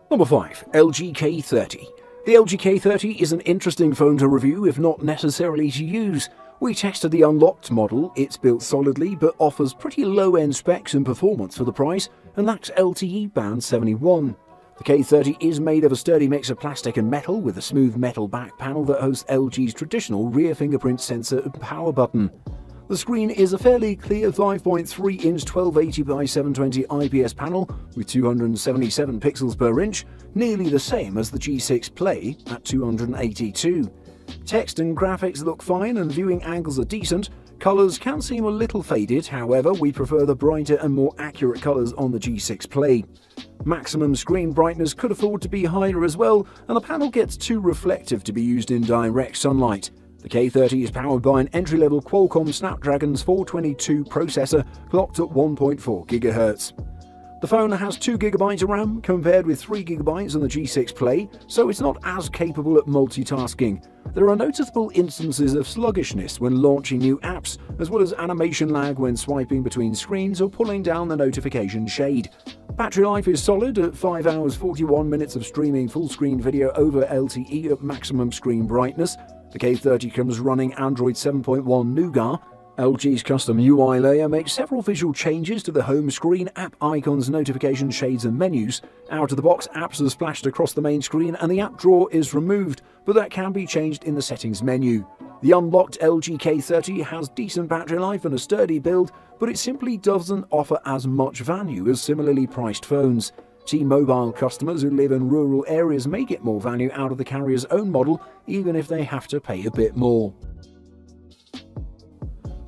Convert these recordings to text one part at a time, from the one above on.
Number 5. LG K30. The LG K30 is an interesting phone to review, if not necessarily to use. We tested the unlocked model. It's built solidly but offers pretty low-end specs and performance for the price, and that's LTE Band 71. The K30 is made of a sturdy mix of plastic and metal with a smooth metal back panel that hosts LG's traditional rear fingerprint sensor and power button. The screen is a fairly clear 5.3-inch 1280 by 720 IPS panel with 277 pixels per inch, nearly the same as the G6 Play at 282. Text and graphics look fine and viewing angles are decent. Colours can seem a little faded, however we prefer the brighter and more accurate colours on the G6 Play. Maximum screen brightness could afford to be higher as well, and the panel gets too reflective to be used in direct sunlight. The K30 is powered by an entry-level Qualcomm Snapdragon 422 processor clocked at 1.4 GHz. The phone has 2GB of RAM compared with 3GB on the G6 Play, so it's not as capable at multitasking. There are noticeable instances of sluggishness when launching new apps, as well as animation lag when swiping between screens or pulling down the notification shade. Battery life is solid at 5 hours 41 minutes of streaming full-screen video over LTE at maximum screen brightness. The K30 comes running Android 7.1 Nougat. LG's custom UI layer makes several visual changes to the home screen, app icons, notification shades and menus. Out of the box, apps are splashed across the main screen and the app drawer is removed, but that can be changed in the settings menu. The unlocked LG K30 has decent battery life and a sturdy build, but it simply doesn't offer as much value as similarly priced phones. T-Mobile customers who live in rural areas may get more value out of the carrier's own model, even if they have to pay a bit more.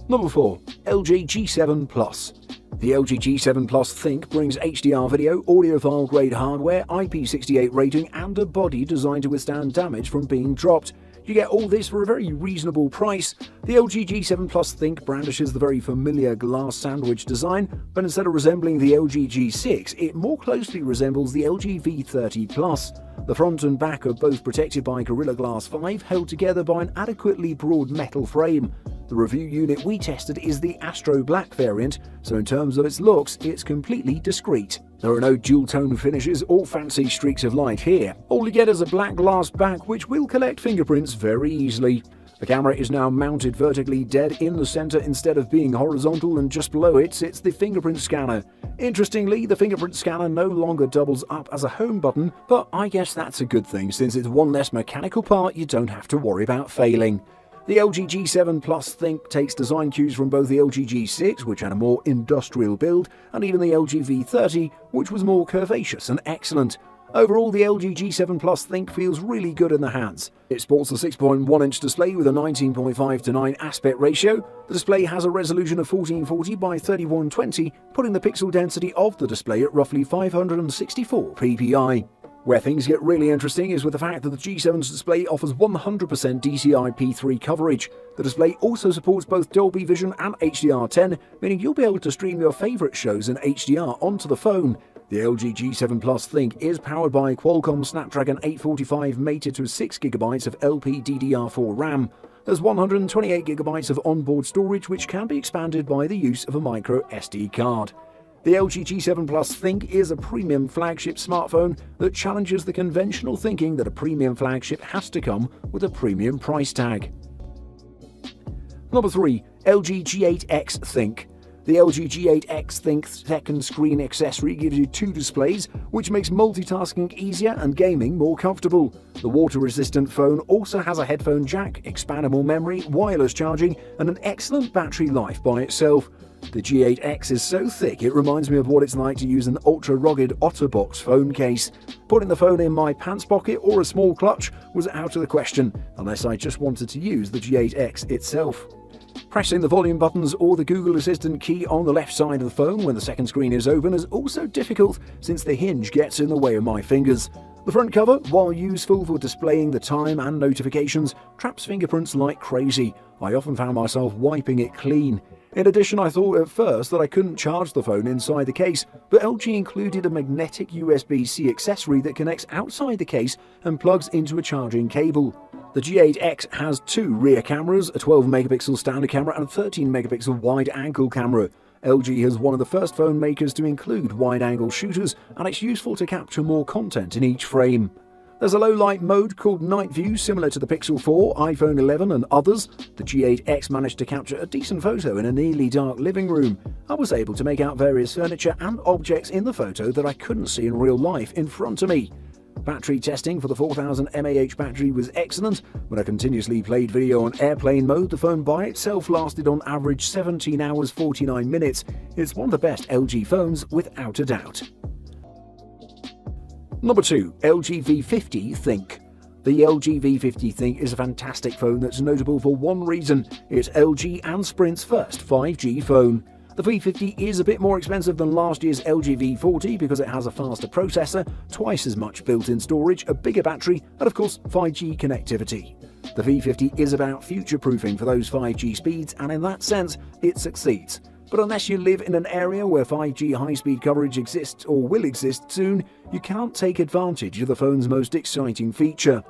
Number 4. LG G7 Plus. The LG G7 Plus Think brings HDR video, audiophile-grade hardware, IP68 rating, and a body designed to withstand damage from being dropped. You get all this for a very reasonable price. The LG G7 Plus Think brandishes the very familiar glass sandwich design, but instead of resembling the LG G6, it more closely resembles the LG V30 Plus. The front and back are both protected by Gorilla Glass 5, held together by an adequately broad metal frame. The review unit we tested is the Astro Black variant, so in terms of its looks, it's completely discreet. There are no dual-tone finishes or fancy streaks of light here. All you get is a black glass back which will collect fingerprints very easily. The camera is now mounted vertically dead in the center instead of being horizontal, and just below it sits the fingerprint scanner. Interestingly, the fingerprint scanner no longer doubles up as a home button, but I guess that's a good thing since it's one less mechanical part you don't have to worry about failing. The LG G7 Plus Think takes design cues from both the LG G6, which had a more industrial build, and even the LG V30, which was more curvaceous and excellent. Overall, the LG G7 Plus Think feels really good in the hands. It sports a 6.1-inch display with a 19.5:9 aspect ratio. The display has a resolution of 1440 by 3120, putting the pixel density of the display at roughly 564 ppi. Where things get really interesting is with the fact that the G7's display offers 100% DCI-P3 coverage. The display also supports both Dolby Vision and HDR10, meaning you'll be able to stream your favourite shows in HDR onto the phone. The LG G7 Plus Think is powered by Qualcomm Snapdragon 845 mated to 6GB of LPDDR4 RAM. There's 128GB of onboard storage, which can be expanded by the use of a micro SD card. The LG G7 Plus Think is a premium flagship smartphone that challenges the conventional thinking that a premium flagship has to come with a premium price tag. Number 3. LG G8X Think. The LG G8X Think second screen accessory gives you two displays, which makes multitasking easier and gaming more comfortable. The water-resistant phone also has a headphone jack, expandable memory, wireless charging, and an excellent battery life by itself. The G8X is so thick it reminds me of what it's like to use an ultra-rugged OtterBox phone case. Putting the phone in my pants pocket or a small clutch was out of the question, unless I just wanted to use the G8X itself. Pressing the volume buttons or the Google Assistant key on the left side of the phone when the second screen is open is also difficult since the hinge gets in the way of my fingers. The front cover, while useful for displaying the time and notifications, traps fingerprints like crazy. I often found myself wiping it clean. In addition, I thought at first that I couldn't charge the phone inside the case, but LG included a magnetic USB-C accessory that connects outside the case and plugs into a charging cable. The G8X has two rear cameras, a 12-megapixel standard camera and a 13-megapixel wide-angle camera. LG is one of the first phone makers to include wide-angle shooters, and it's useful to capture more content in each frame. There's a low-light mode called Night View similar to the Pixel 4, iPhone 11 and others. The G8X managed to capture a decent photo in a nearly dark living room. I was able to make out various furniture and objects in the photo that I couldn't see in real life in front of me. Battery testing for the 4000 mAh battery was excellent. When I continuously played video on airplane mode, the phone by itself lasted on average 17 hours 49 minutes. It's one of the best LG phones without a doubt. Number 2. LG V50 Think. The LG V50 Think is a fantastic phone that's notable for one reason: it's LG and Sprint's first 5G phone. The V50 is a bit more expensive than last year's LG V40 because it has a faster processor, twice as much built-in storage, a bigger battery, and of course 5G connectivity. The V50 is about future-proofing for those 5G speeds, and in that sense, it succeeds. But unless you live in an area where 5G high-speed coverage exists or will exist soon, you can't take advantage of the phone's most exciting feature.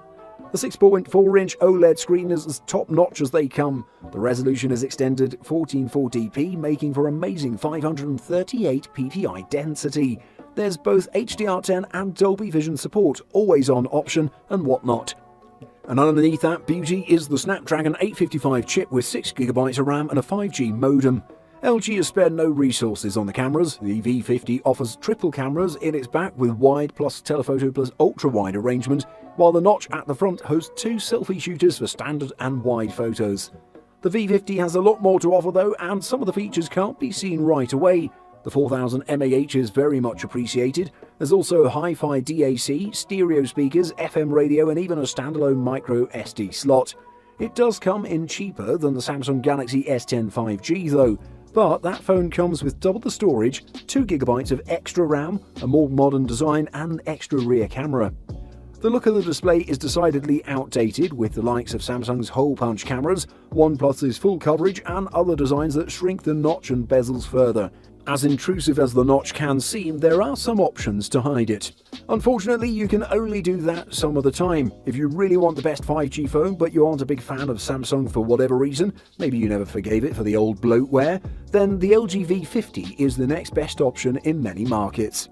The 6.4-inch OLED screen is as top-notch as they come. The resolution is extended 1440p, making for amazing 538 ppi density. There's both HDR10 and Dolby Vision support, always-on option, and whatnot. And underneath that beauty is the Snapdragon 855 chip with 6GB of RAM and a 5G modem. LG has spared no resources on the cameras. The V50 offers triple cameras in its back with wide plus telephoto plus ultra-wide arrangement, while the notch at the front hosts 2 selfie shooters for standard and wide photos. The V50 has a lot more to offer though, and some of the features can't be seen right away. The 4000 mAh is very much appreciated. There's also Hi-Fi DAC, stereo speakers, FM radio, and even a standalone micro SD slot. It does come in cheaper than the Samsung Galaxy S10 5G though. But that phone comes with double the storage, 2GB of extra RAM, a more modern design, and an extra rear camera. The look of the display is decidedly outdated with the likes of Samsung's hole-punch cameras, OnePlus's full coverage, and other designs that shrink the notch and bezels further. As intrusive as the notch can seem, there are some options to hide it. Unfortunately, you can only do that some of the time. If you really want the best 5G phone but you aren't a big fan of Samsung for whatever reason, maybe you never forgave it for the old bloatware, then the LG V50 is the next best option in many markets.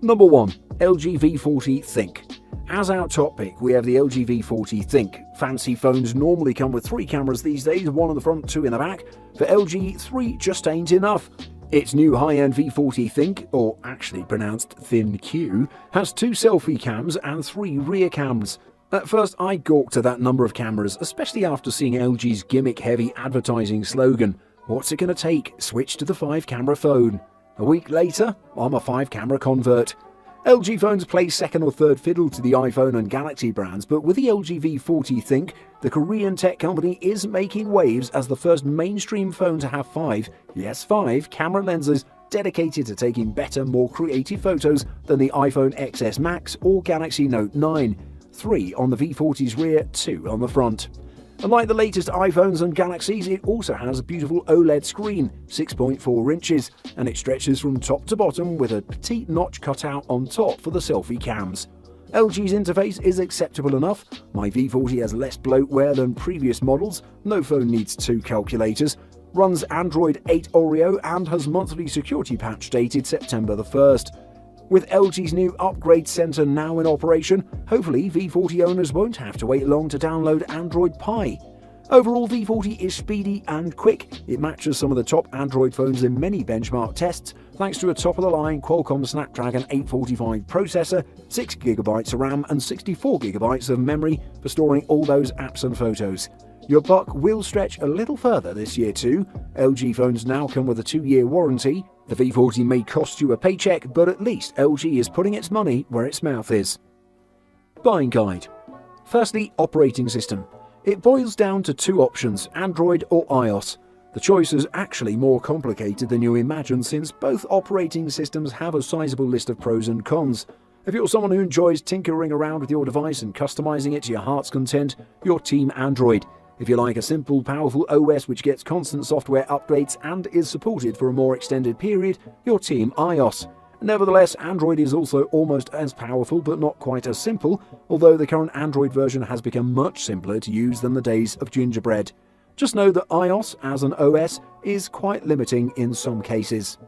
Number 1. LG V40 Think. As our top pick, we have the LG V40 Think. Fancy phones normally come with 3 cameras these days, 1 in the front, 2 in the back. For LG, 3 just ain't enough. Its new high-end V40 Think, or actually pronounced Thin-Q, has 2 selfie cams and 3 rear cams. At first, I gawked at that number of cameras, especially after seeing LG's gimmick-heavy advertising slogan, "What's it gonna take? Switch to the 5-camera phone." A week later, I'm a 5-camera convert. LG phones play second or third fiddle to the iPhone and Galaxy brands, but with the LG V40 Think, the Korean tech company is making waves as the first mainstream phone to have 5 camera lenses dedicated to taking better, more creative photos than the iPhone XS Max or Galaxy Note 9. 3 on the V40's rear, 2 on the front. Unlike the latest iPhones and Galaxies, it also has a beautiful OLED screen, 6.4 inches, and it stretches from top to bottom with a petite notch cut out on top for the selfie cams. LG's interface is acceptable enough. My V40 has less bloatware than previous models, no phone needs 2 calculators, runs Android 8 Oreo, and has monthly security patch dated September the 1st. With LG's new upgrade center now in operation, hopefully V40 owners won't have to wait long to download Android Pie. Overall, V40 is speedy and quick. It matches some of the top Android phones in many benchmark tests, thanks to a top-of-the-line Qualcomm Snapdragon 845 processor, 6GB of RAM and 64GB of memory for storing all those apps and photos. Your buck will stretch a little further this year too. LG phones now come with a 2-year warranty. The V40 may cost you a paycheck, but at least LG is putting its money where its mouth is. Buying guide. Firstly, operating system. It boils down to 2 options, Android or iOS. The choice is actually more complicated than you imagine since both operating systems have a sizable list of pros and cons. If you're someone who enjoys tinkering around with your device and customizing it to your heart's content, you're Team Android. If you like a simple, powerful OS which gets constant software updates and is supported for a more extended period, you're Team iOS. Nevertheless, Android is also almost as powerful but not quite as simple, although the current Android version has become much simpler to use than the days of Gingerbread. Just know that iOS as an OS is quite limiting in some cases.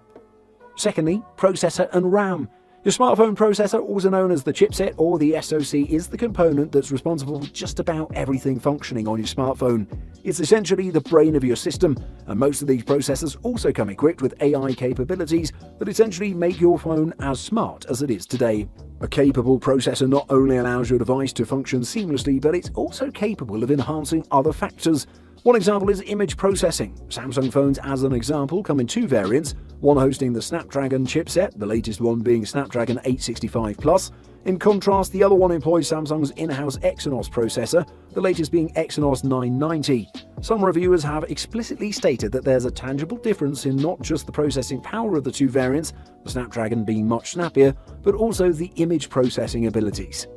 Secondly, processor and RAM. Your smartphone processor, also known as the chipset or the SoC, is the component that's responsible for just about everything functioning on your smartphone. It's essentially the brain of your system, and most of these processors also come equipped with AI capabilities that essentially make your phone as smart as it is today. A capable processor not only allows your device to function seamlessly, but it's also capable of enhancing other factors. One example is image processing. Samsung phones, as an example, come in two variants, one hosting the Snapdragon chipset, the latest one being Snapdragon 865 Plus. In contrast, the other one employs Samsung's in-house Exynos processor, the latest being Exynos 990. Some reviewers have explicitly stated that there's a tangible difference in not just the processing power of the two variants, the Snapdragon being much snappier, but also the image processing abilities.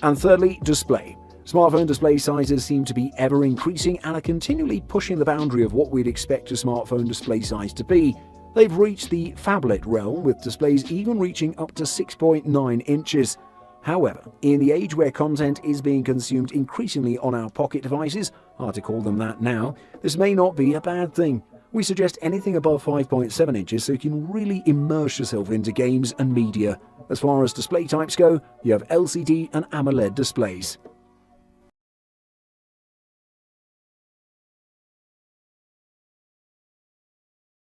And thirdly, display. Smartphone display sizes seem to be ever increasing and are continually pushing the boundary of what we'd expect a smartphone display size to be. They've reached the phablet realm, with displays even reaching up to 6.9 inches. However, in the age where content is being consumed increasingly on our pocket devices, hard to call them that now, this may not be a bad thing. We suggest anything above 5.7 inches so you can really immerse yourself into games and media. As far as display types go, you have LCD and AMOLED displays.